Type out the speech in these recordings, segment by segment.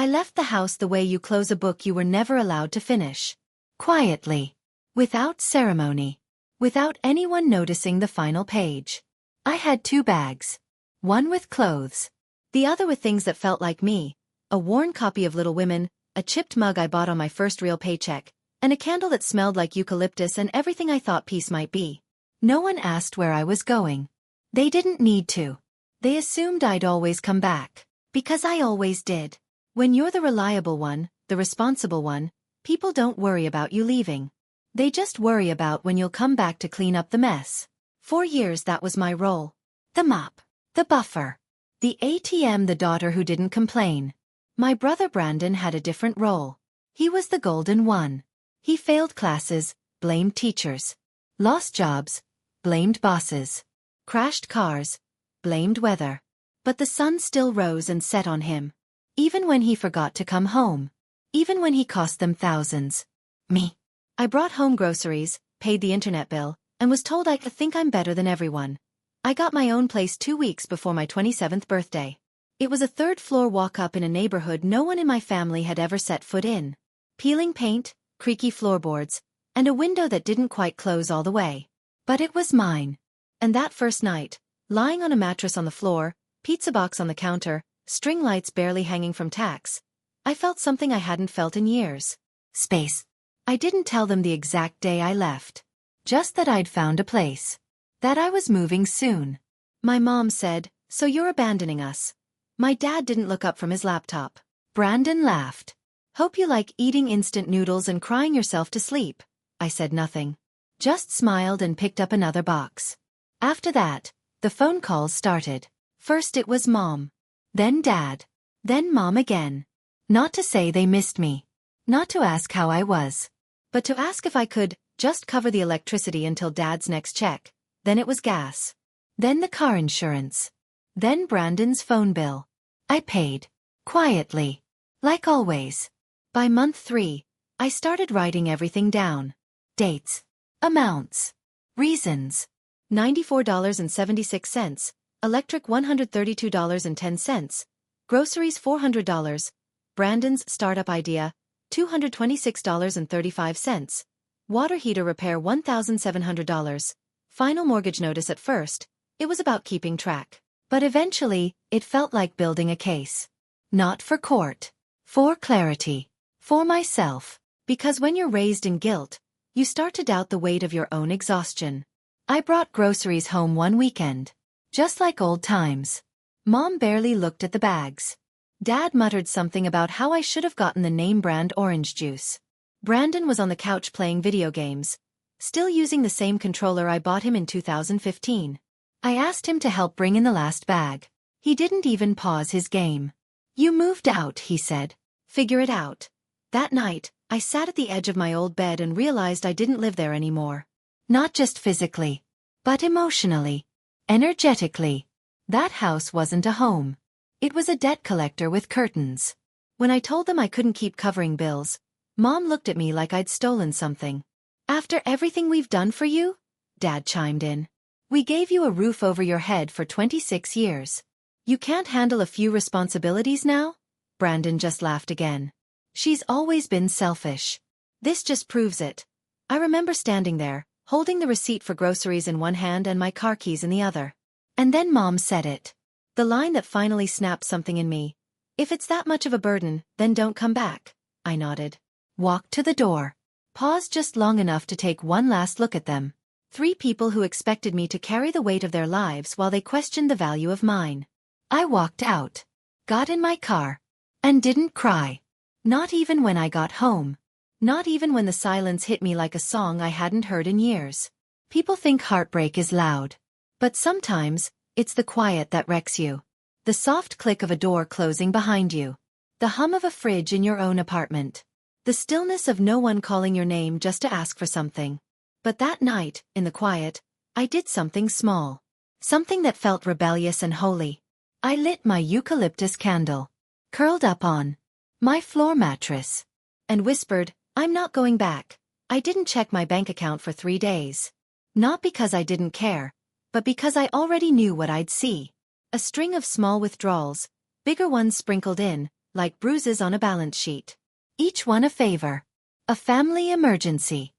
left the house the way you close a book you were never allowed to finish. Quietly. Without ceremony. Without anyone noticing the final page. I had 2 bags. One with clothes. The other with things that felt like me. A worn copy of Little Women, a chipped mug I bought on my first real paycheck, and a candle that smelled like eucalyptus and everything I thought peace might be. No one asked where I was going. They didn't need to. They assumed I'd always come back. Because I always did. When you're the reliable one, the responsible one, people don't worry about you leaving. They just worry about when you'll come back to clean up the mess. For years that was my role. The mop. The buffer. The ATM, the daughter who didn't complain. My brother Brandon had a different role. He was the golden one. He failed classes, blamed teachers. Lost jobs, blamed bosses. Crashed cars, blamed weather. But the sun still rose and set on him. Even when he forgot to come home. Even when he cost them thousands. Me. I brought home groceries, paid the internet bill, and was told I think I'm better than everyone. I got my own place 2 weeks before my 27th birthday. It was a 3rd-floor walk-up in a neighborhood no one in my family had ever set foot in. Peeling paint, creaky floorboards, and a window that didn't quite close all the way. But it was mine. And that first night, lying on a mattress on the floor, pizza box on the counter, string lights barely hanging from tacks, I felt something I hadn't felt in years. Space. I didn't tell them the exact day I left. Just that I'd found a place. That I was moving soon. My mom said, "So you're abandoning us." My dad didn't look up from his laptop. Brandon laughed. "Hope you like eating instant noodles and crying yourself to sleep." I said nothing. Just smiled and picked up another box. After that, the phone calls started. First it was Mom. Then Dad. Then Mom again. Not to say they missed me. Not to ask how I was. But to ask if I could just cover the electricity until Dad's next check. Then it was gas. Then the car insurance. Then Brandon's phone bill. I paid. Quietly. Like always. By month 3, I started writing everything down. Dates. Amounts. Reasons. $94.76. Electric $132.10. Groceries $400. Brandon's startup idea, $226.35. Water heater repair $1,700. Final mortgage notice. At first, it was about keeping track. But eventually, it felt like building a case. Not for court. For clarity. For myself. Because when you're raised in guilt, you start to doubt the weight of your own exhaustion. I brought groceries home one weekend. Just like old times. Mom barely looked at the bags. Dad muttered something about how I should have gotten the name brand orange juice. Brandon was on the couch playing video games, still using the same controller I bought him in 2015. I asked him to help bring in the last bag. He didn't even pause his game. "You moved out," he said. "Figure it out." That night, I sat at the edge of my old bed and realized I didn't live there anymore. Not just physically, but emotionally. Energetically. That house wasn't a home. It was a debt collector with curtains. When I told them I couldn't keep covering bills, Mom looked at me like I'd stolen something. "After everything we've done for you?" Dad chimed in. "We gave you a roof over your head for 26 years. You can't handle a few responsibilities now?" Brandon just laughed again. "She's always been selfish. This just proves it." I remember standing there, holding the receipt for groceries in one hand and my car keys in the other. And then Mom said it. The line that finally snapped something in me. "If it's that much of a burden, then don't come back." I nodded. Walked to the door. Paused just long enough to take one last look at them. 3 people who expected me to carry the weight of their lives while they questioned the value of mine. I walked out. Got in my car. And didn't cry. Not even when I got home. Not even when the silence hit me like a song I hadn't heard in years. People think heartbreak is loud. But sometimes, it's the quiet that wrecks you. The soft click of a door closing behind you. The hum of a fridge in your own apartment. The stillness of no one calling your name just to ask for something. But that night, in the quiet, I did something small. Something that felt rebellious and holy. I lit my eucalyptus candle. Curled up on my floor mattress. And whispered, "I'm not going back." I didn't check my bank account for 3 days. Not because I didn't care, but because I already knew what I'd see. A string of small withdrawals, bigger ones sprinkled in, like bruises on a balance sheet. Each one a favor. A family emergency.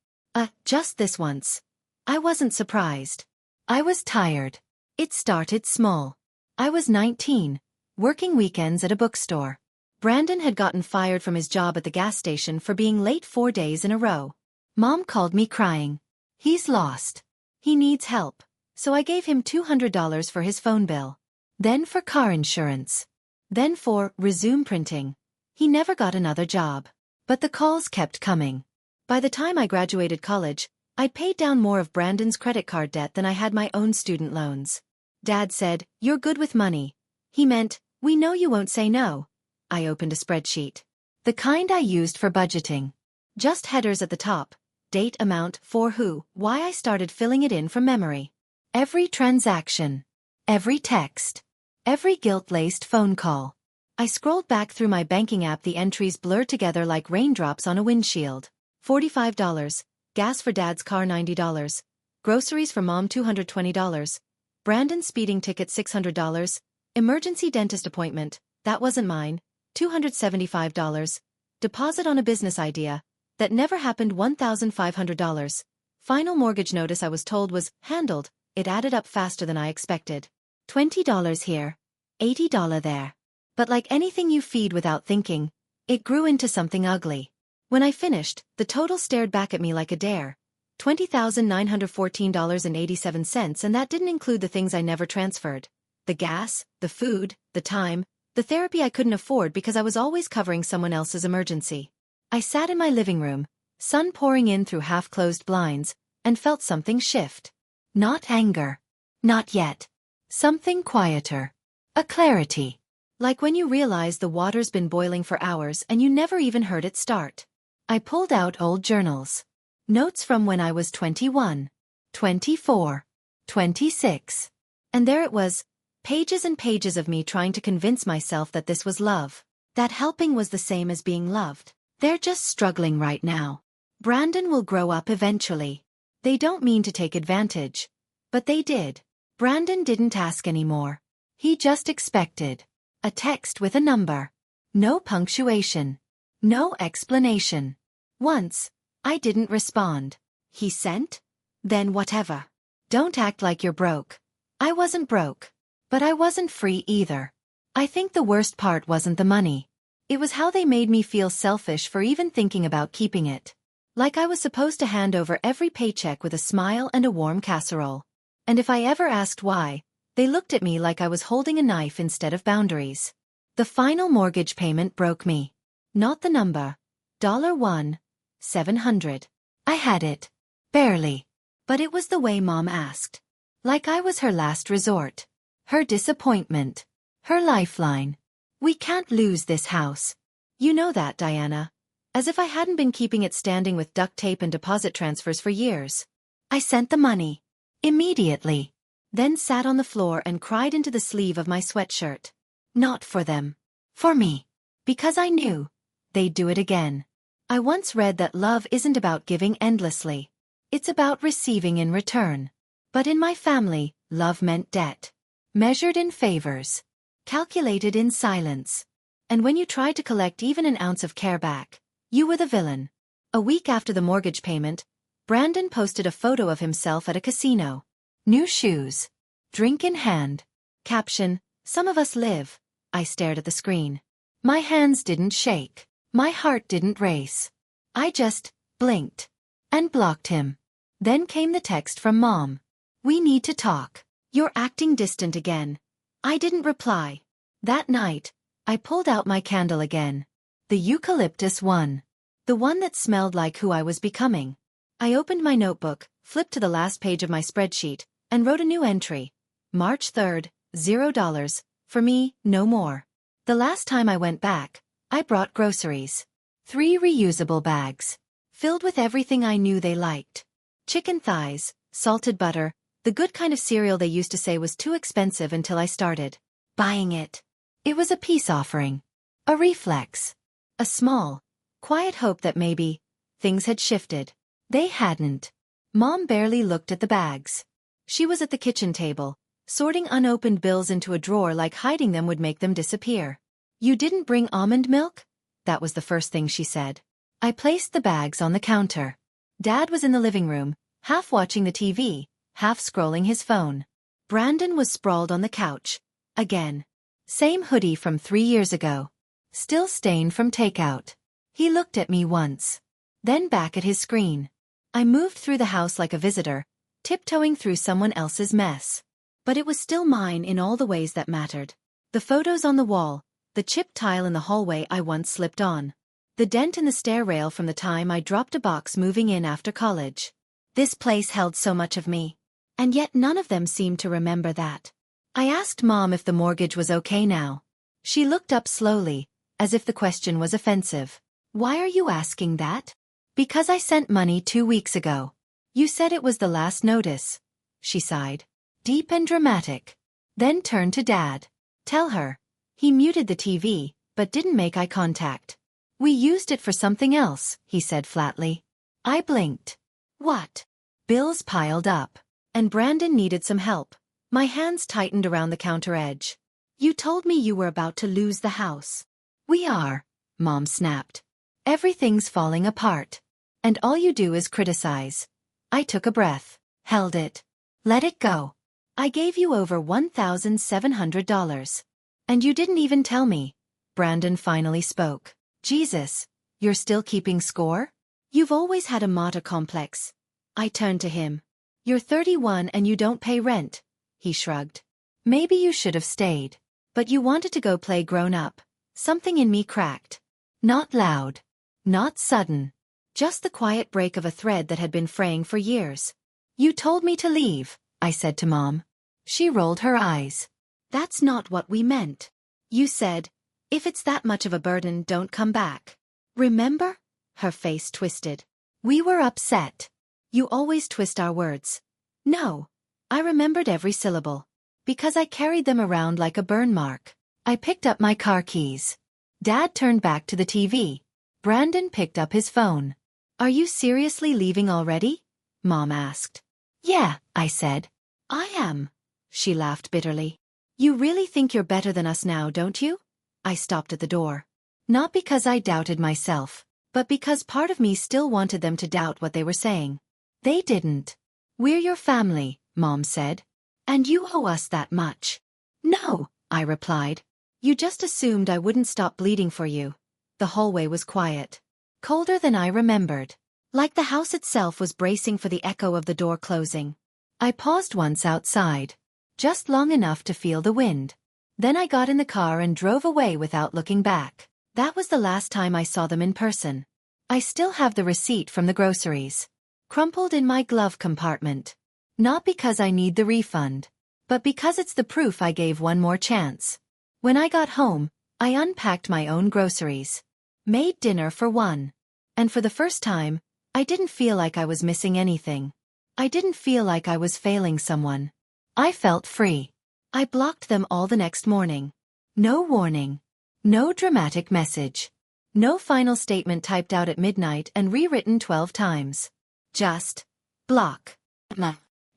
Just this once. I wasn't surprised. I was tired. It started small. I was 19, working weekends at a bookstore. Brandon had gotten fired from his job at the gas station for being late 4 days in a row. Mom called me crying. He's lost. He needs help. So I gave him $200 for his phone bill. Then for car insurance. Then for resume printing. He never got another job. But the calls kept coming. By the time I graduated college, I'd paid down more of Brandon's credit card debt than I had my own student loans. Dad said, "You're good with money." He meant, "We know you won't say no." I opened a spreadsheet. The kind I used for budgeting. Just headers at the top. Date, amount, for who, why. I started filling it in from memory. Every transaction. Every text. Every guilt-laced phone call. I scrolled back through my banking app. The entries blurred together like raindrops on a windshield. $45. Gas for Dad's car $90. Groceries for Mom $220. Brandon's speeding ticket $600. Emergency dentist appointment, that wasn't mine, $275. Deposit on a business idea, that never happened, $1,500. Final mortgage notice I was told was handled. It added up faster than I expected. $20 here, $80 there. But like anything you feed without thinking, it grew into something ugly. When I finished, the total stared back at me like a dare. $20,914.87, and that didn't include the things I never transferred. The gas, the food, the time, the therapy I couldn't afford because I was always covering someone else's emergency. I sat in my living room, sun pouring in through half-closed blinds, and felt something shift. Not anger. Not yet. Something quieter. A clarity. Like when you realize the water's been boiling for hours and you never even heard it start. I pulled out old journals. Notes from when I was 21, 24, 26. And there it was, pages and pages of me trying to convince myself that this was love. That helping was the same as being loved. They're just struggling right now. Brandon will grow up eventually. They don't mean to take advantage. But they did. Brandon didn't ask anymore. He just expected. A text with a number. No punctuation. No explanation. Once, I didn't respond. He sent? Then whatever. Don't act like you're broke. I wasn't broke. But I wasn't free either. I think the worst part wasn't the money. It was how they made me feel selfish for even thinking about keeping it. Like I was supposed to hand over every paycheck with a smile and a warm casserole. And if I ever asked why, they looked at me like I was holding a knife instead of boundaries. The final mortgage payment broke me. Not the number. $1,700. I had it. Barely. But it was the way Mom asked. Like I was her last resort. Her disappointment. Her lifeline. "We can't lose this house. You know that, Diana." As if I hadn't been keeping it standing with duct tape and deposit transfers for years. I sent the money. Immediately. Then sat on the floor and cried into the sleeve of my sweatshirt. Not for them. For me. Because I knew they'd do it again. I once read that love isn't about giving endlessly. It's about receiving in return. But in my family, love meant debt. Measured in favors. Calculated in silence. And when you tried to collect even an ounce of care back, you were the villain. A week after the mortgage payment, Brandon posted a photo of himself at a casino. New shoes. Drink in hand. Caption, "Some of us live." I stared at the screen. My hands didn't shake. My heart didn't race. I just blinked. And blocked him. Then came the text from Mom. "We need to talk. You're acting distant again." I didn't reply. That night, I pulled out my candle again. The eucalyptus one. The one that smelled like who I was becoming. I opened my notebook, flipped to the last page of my spreadsheet, and wrote a new entry. March 3rd, $0. For me, no more. The last time I went back, I brought groceries. 3 reusable bags. Filled with everything I knew they liked. Chicken thighs, salted butter, the good kind of cereal they used to say was too expensive until I started buying it. It was a peace offering. A reflex. A small, quiet hope that maybe things had shifted. They hadn't. Mom barely looked at the bags. She was at the kitchen table, sorting unopened bills into a drawer like hiding them would make them disappear. You didn't bring almond milk? That was the first thing she said. I placed the bags on the counter. Dad was in the living room, half watching the TV, half scrolling his phone. Brandon was sprawled on the couch. Again. Same hoodie from 3 years ago. Still stained from takeout. He looked at me once. Then back at his screen. I moved through the house like a visitor, tiptoeing through someone else's mess. But it was still mine in all the ways that mattered. The photos on the wall, the chipped tile in the hallway I once slipped on. The dent in the stair rail from the time I dropped a box moving in after college. This place held so much of me. And yet none of them seemed to remember that. I asked Mom if the mortgage was okay now. She looked up slowly, as if the question was offensive. Why are you asking that? Because I sent money 2 weeks ago. You said it was the last notice. She sighed. Deep and dramatic. Then turned to Dad. Tell her. He muted the TV, but didn't make eye contact. We used it for something else, he said flatly. I blinked. What? Bills piled up. And Brandon needed some help. My hands tightened around the counter edge. You told me you were about to lose the house. We are, Mom snapped. Everything's falling apart. And all you do is criticize. I took a breath, held it. Let it go. I gave you over $1,700. And you didn't even tell me. Brandon finally spoke. Jesus, you're still keeping score? You've always had a martyr complex. I turned to him. You're 31 and you don't pay rent. He shrugged. Maybe you should have stayed. But you wanted to go play grown up. Something in me cracked. Not loud. Not sudden. Just the quiet break of a thread that had been fraying for years. You told me to leave, I said to Mom. She rolled her eyes. That's not what we meant. You said, if it's that much of a burden, don't come back. Remember? Her face twisted. We were upset. You always twist our words. No. I remembered every syllable. Because I carried them around like a burn mark. I picked up my car keys. Dad turned back to the TV. Brandon picked up his phone. Are you seriously leaving already? Mom asked. Yeah, I said. I am. She laughed bitterly. You really think you're better than us now, don't you? I stopped at the door. Not because I doubted myself, but because part of me still wanted them to doubt what they were saying. They didn't. We're your family, Mom said. And you owe us that much. No, I replied. You just assumed I wouldn't stop bleeding for you. The hallway was quiet. Colder than I remembered. Like the house itself was bracing for the echo of the door closing. I paused once outside. Just long enough to feel the wind. Then I got in the car and drove away without looking back. That was the last time I saw them in person. I still have the receipt from the groceries. Crumpled in my glove compartment. Not because I need the refund, but because it's the proof I gave one more chance. When I got home, I unpacked my own groceries. Made dinner for one. And for the first time, I didn't feel like I was missing anything. I didn't feel like I was failing someone. I felt free. I blocked them all the next morning. No warning. No dramatic message. No final statement typed out at midnight and rewritten 12 times. Just block.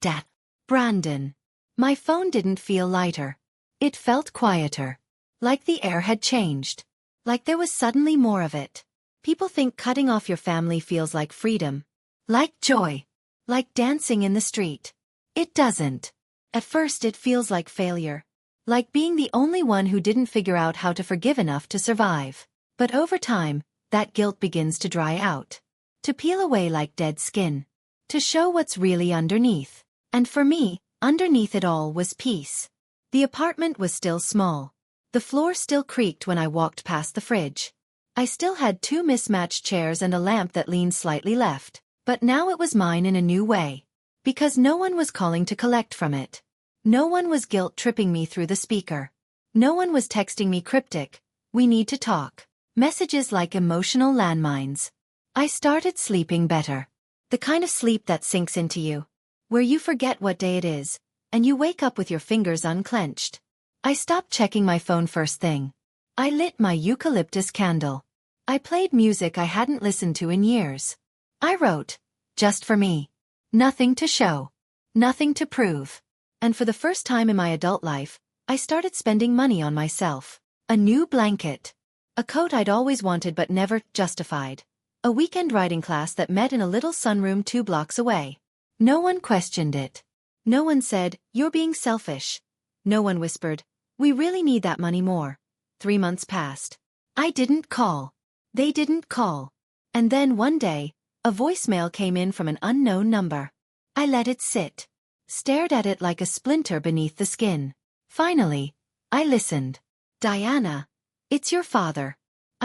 Dad. Brandon. My phone didn't feel lighter. It felt quieter. Like the air had changed. Like there was suddenly more of it. People think cutting off your family feels like freedom. Like joy. Like dancing in the street. It doesn't. At first it feels like failure. Like being the only one who didn't figure out how to forgive enough to survive. But over time, that guilt begins to dry out. To peel away like dead skin. To show what's really underneath. And for me, underneath it all was peace. The apartment was still small. The floor still creaked when I walked past the fridge. I still had 2 mismatched chairs and a lamp that leaned slightly left. But now it was mine in a new way. Because no one was calling to collect from it. No one was guilt-tripping me through the speaker. No one was texting me cryptic, "We need to talk." Messages like emotional landmines. I started sleeping better. The kind of sleep that sinks into you. Where you forget what day it is, and you wake up with your fingers unclenched. I stopped checking my phone first thing. I lit my eucalyptus candle. I played music I hadn't listened to in years. I wrote. Just for me. Nothing to show. Nothing to prove. And for the first time in my adult life, I started spending money on myself. A new blanket. A coat I'd always wanted but never justified. A weekend riding class that met in a little sunroom 2 blocks away. No one questioned it. No one said, "You're being selfish." No one whispered, "We really need that money more." 3 months passed. I didn't call. They didn't call. And then one day, a voicemail came in from an unknown number. I let it sit. Stared at it like a splinter beneath the skin. Finally, I listened. "Diana, it's your father.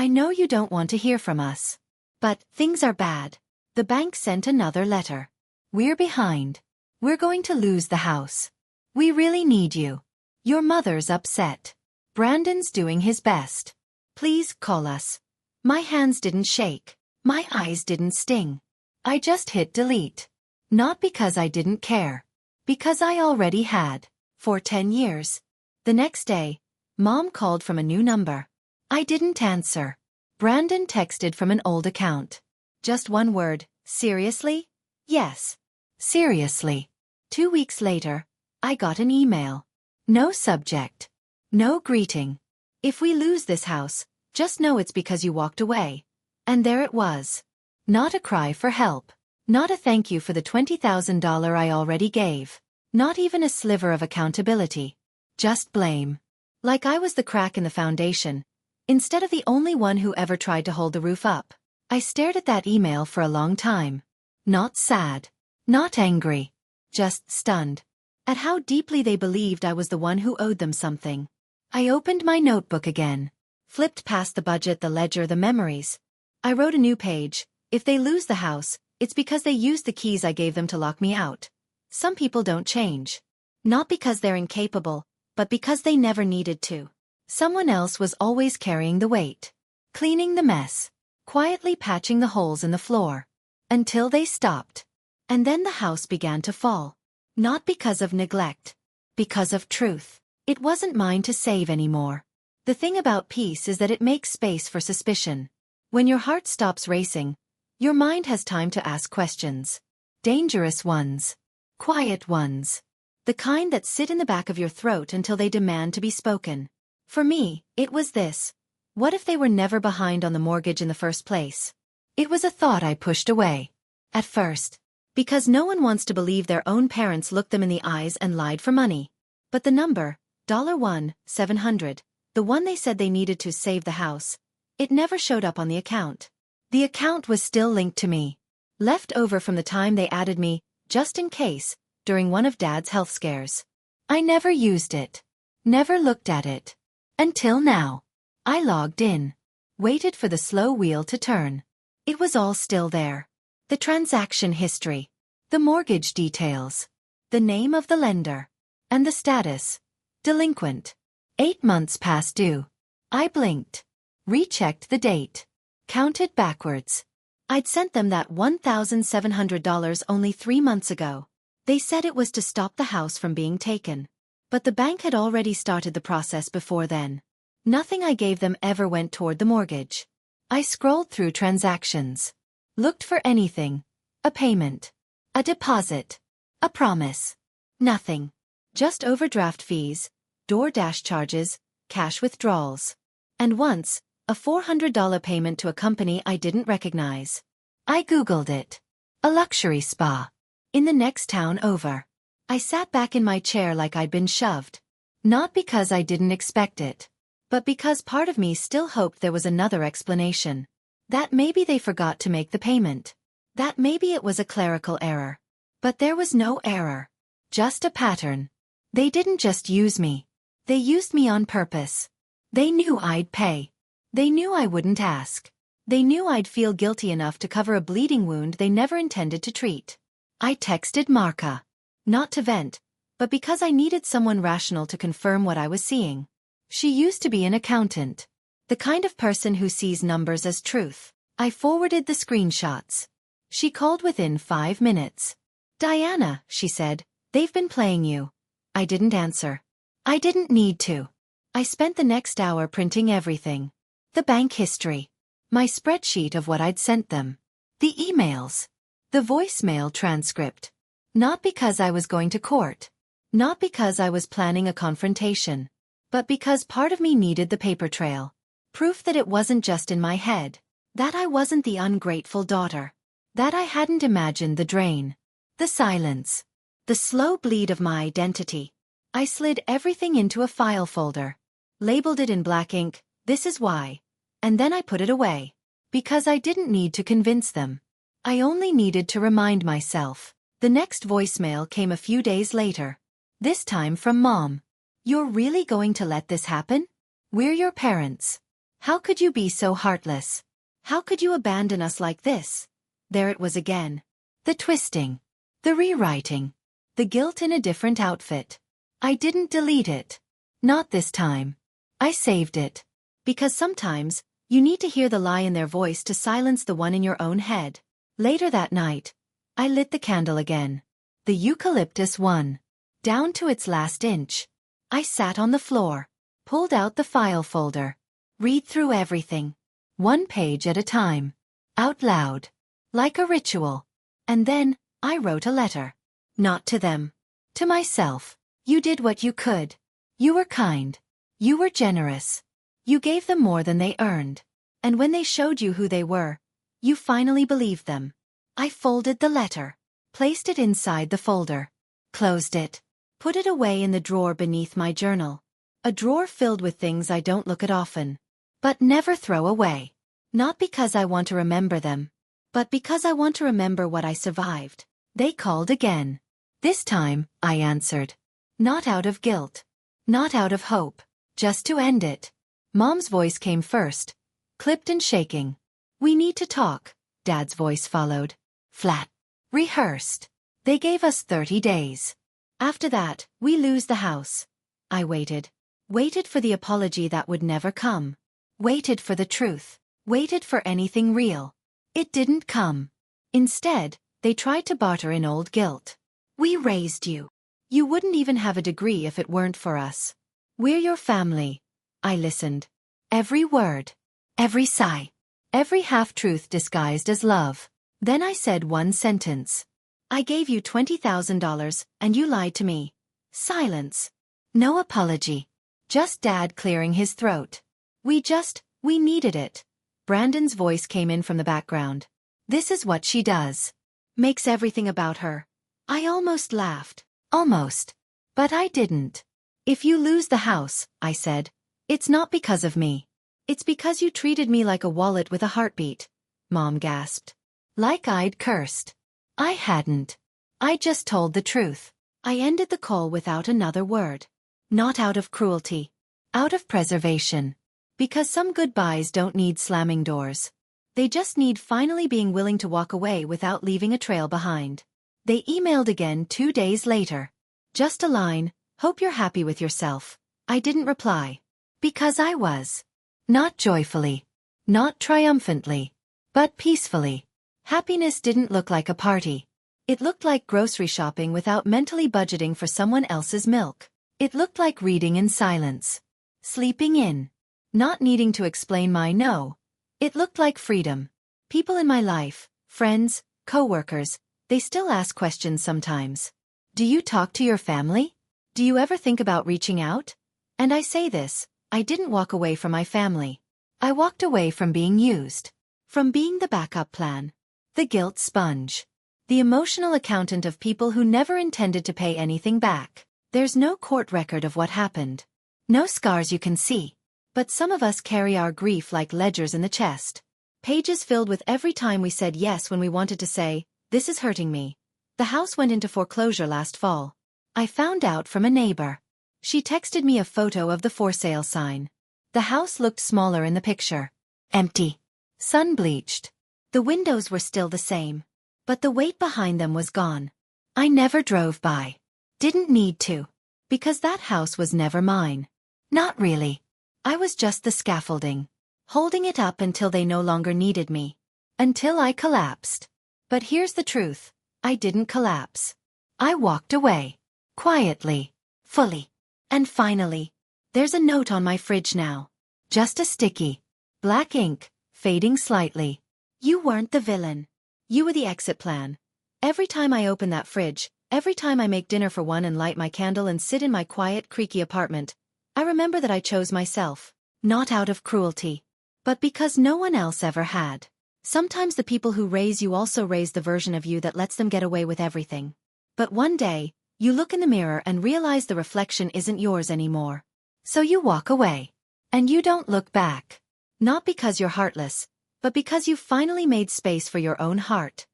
I know you don't want to hear from us. But things are bad. The bank sent another letter. We're behind. We're going to lose the house. We really need you. Your mother's upset. Brandon's doing his best. Please call us." My hands didn't shake. My eyes didn't sting. I just hit delete. Not because I didn't care. Because I already had. For 10 years. The next day, Mom called from a new number. I didn't answer. Brandon texted from an old account. Just one word, "Seriously?" "Yes. Seriously." 2 weeks later, I got an email. No subject. No greeting. "If we lose this house, just know it's because you walked away." And there it was. Not a cry for help. Not a thank you for the $20,000 I already gave. Not even a sliver of accountability. Just blame. Like I was the crack in the foundation, instead of the only one who ever tried to hold the roof up. I stared at that email for a long time. Not sad. Not angry. Just stunned. At how deeply they believed I was the one who owed them something. I opened my notebook again. Flipped past the budget, the ledger, the memories. I wrote a new page. If they lose the house, it's because they used the keys I gave them to lock me out. Some people don't change. Not because they're incapable, but because they never needed to. Someone else was always carrying the weight. Cleaning the mess. Quietly patching the holes in the floor. Until they stopped. And then the house began to fall. Not because of neglect. Because of truth. It wasn't mine to save anymore. The thing about peace is that it makes space for suspicion. When your heart stops racing, your mind has time to ask questions. Dangerous ones. Quiet ones. The kind that sit in the back of your throat until they demand to be spoken. For me, it was this. What if they were never behind on the mortgage in the first place? It was a thought I pushed away. At first. Because no one wants to believe their own parents looked them in the eyes and lied for money. But the number, $1,700, the one they said they needed to save the house, it never showed up on the account. The account was still linked to me. Left over from the time they added me, just in case, during one of Dad's health scares. I never used it. Never looked at it. Until now. I logged in. Waited for the slow wheel to turn. It was all still there. The transaction history. The mortgage details. The name of the lender. And the status. Delinquent. 8 months past due. I blinked. Rechecked the date. Counted backwards. I'd sent them that $1,700 only 3 months ago. They said it was to stop the house from being taken. But the bank had already started the process before then. Nothing I gave them ever went toward the mortgage. I scrolled through transactions. Looked for anything. A payment. A deposit. A promise. Nothing. Just overdraft fees, DoorDash charges, cash withdrawals. And once, a $400 payment to a company I didn't recognize. I Googled it. A luxury spa. In the next town over. I sat back in my chair like I'd been shoved. Not because I didn't expect it. But because part of me still hoped there was another explanation. That maybe they forgot to make the payment. That maybe it was a clerical error. But there was no error. Just a pattern. They didn't just use me. They used me on purpose. They knew I'd pay. They knew I wouldn't ask. They knew I'd feel guilty enough to cover a bleeding wound they never intended to treat. I texted Marka. Not to vent, but because I needed someone rational to confirm what I was seeing. She used to be an accountant. The kind of person who sees numbers as truth. I forwarded the screenshots. She called within 5 minutes. "Diana," she said, "they've been playing you." I didn't answer. I didn't need to. I spent the next hour printing everything. The bank history. My spreadsheet of what I'd sent them. The emails. The voicemail transcript. Not because I was going to court. Not because I was planning a confrontation. but because part of me needed the paper trail. Proof that it wasn't just in my head. That I wasn't the ungrateful daughter. That I hadn't imagined the drain. The silence. The slow bleed of my identity. I slid everything into a file folder. Labeled it in black ink, "This is why." And then I put it away. Because I didn't need to convince them. I only needed to remind myself. The next voicemail came a few days later. This time from Mom. "You're really going to let this happen? We're your parents. How could you be so heartless? How could you abandon us like this?" There it was again. The twisting. The rewriting. The guilt in a different outfit. I didn't delete it. Not this time. I saved it. Because sometimes, you need to hear the lie in their voice to silence the one in your own head. Later that night, I lit the candle again. The eucalyptus one. Down to its last inch. I sat on the floor. Pulled out the file folder. Read through everything. One page at a time. Out loud. Like a ritual. And then, I wrote a letter. Not to them. To myself. You did what you could. You were kind. You were generous. You gave them more than they earned. And when they showed you who they were, you finally believed them. I folded the letter. Placed it inside the folder. Closed it. Put it away in the drawer beneath my journal. A drawer filled with things I don't look at often. But never throw away. Not because I want to remember them. But because I want to remember what I survived. They called again. This time, I answered. Not out of guilt. Not out of hope. Just to end it. Mom's voice came first. Clipped and shaking. "We need to talk," Dad's voice followed. Flat. Rehearsed. They gave us 30 days. After that, we lose the house. I waited. Waited for the apology that would never come. Waited for the truth. Waited for anything real. It didn't come. Instead, they tried to barter in old guilt. "We raised you. You wouldn't even have a degree if it weren't for us. We're your family." I listened. Every word. Every sigh. Every half-truth disguised as love. Then I said one sentence. "I gave you $20,000, and you lied to me." Silence. No apology. Just Dad clearing his throat. We needed it." Brandon's voice came in from the background. "This is what she does. Makes everything about her." I almost laughed. Almost. But I didn't. "If you lose the house," I said, "it's not because of me. It's because you treated me like a wallet with a heartbeat." Mom gasped. Like I'd cursed. I hadn't. I just told the truth. I ended the call without another word. Not out of cruelty. Out of preservation. Because some goodbyes don't need slamming doors. They just need finally being willing to walk away without leaving a trail behind. They emailed again 2 days later. Just a line, "Hope you're happy with yourself." I didn't reply. Because I was. Not joyfully. Not triumphantly. But peacefully. Happiness didn't look like a party. It looked like grocery shopping without mentally budgeting for someone else's milk. It looked like reading in silence. Sleeping in. Not needing to explain my no. It looked like freedom. People in my life, friends, co-workers, they still ask questions sometimes. "Do you talk to your family? Do you ever think about reaching out?" And I say this, I didn't walk away from my family. I walked away from being used. From being the backup plan. The guilt sponge. The emotional accountant of people who never intended to pay anything back. There's no court record of what happened. No scars you can see. But some of us carry our grief like ledgers in the chest. Pages filled with every time we said yes when we wanted to say, "This is hurting me." The house went into foreclosure last fall. I found out from a neighbor. She texted me a photo of the for sale sign. The house looked smaller in the picture. Empty. Sun-bleached. The windows were still the same. But the weight behind them was gone. I never drove by. Didn't need to. Because that house was never mine. Not really. I was just the scaffolding. Holding it up until they no longer needed me. Until I collapsed. But here's the truth. I didn't collapse. I walked away. Quietly. Fully. And finally. There's a note on my fridge now. Just a sticky. Black ink, fading slightly. "You weren't the villain. You were the exit plan." Every time I open that fridge, every time I make dinner for one and light my candle and sit in my quiet, creaky apartment, I remember that I chose myself, not out of cruelty, but because no one else ever had. Sometimes the people who raise you also raise the version of you that lets them get away with everything. But one day, you look in the mirror and realize the reflection isn't yours anymore. So you walk away. And you don't look back. Not because you're heartless, but because you've finally made space for your own heart.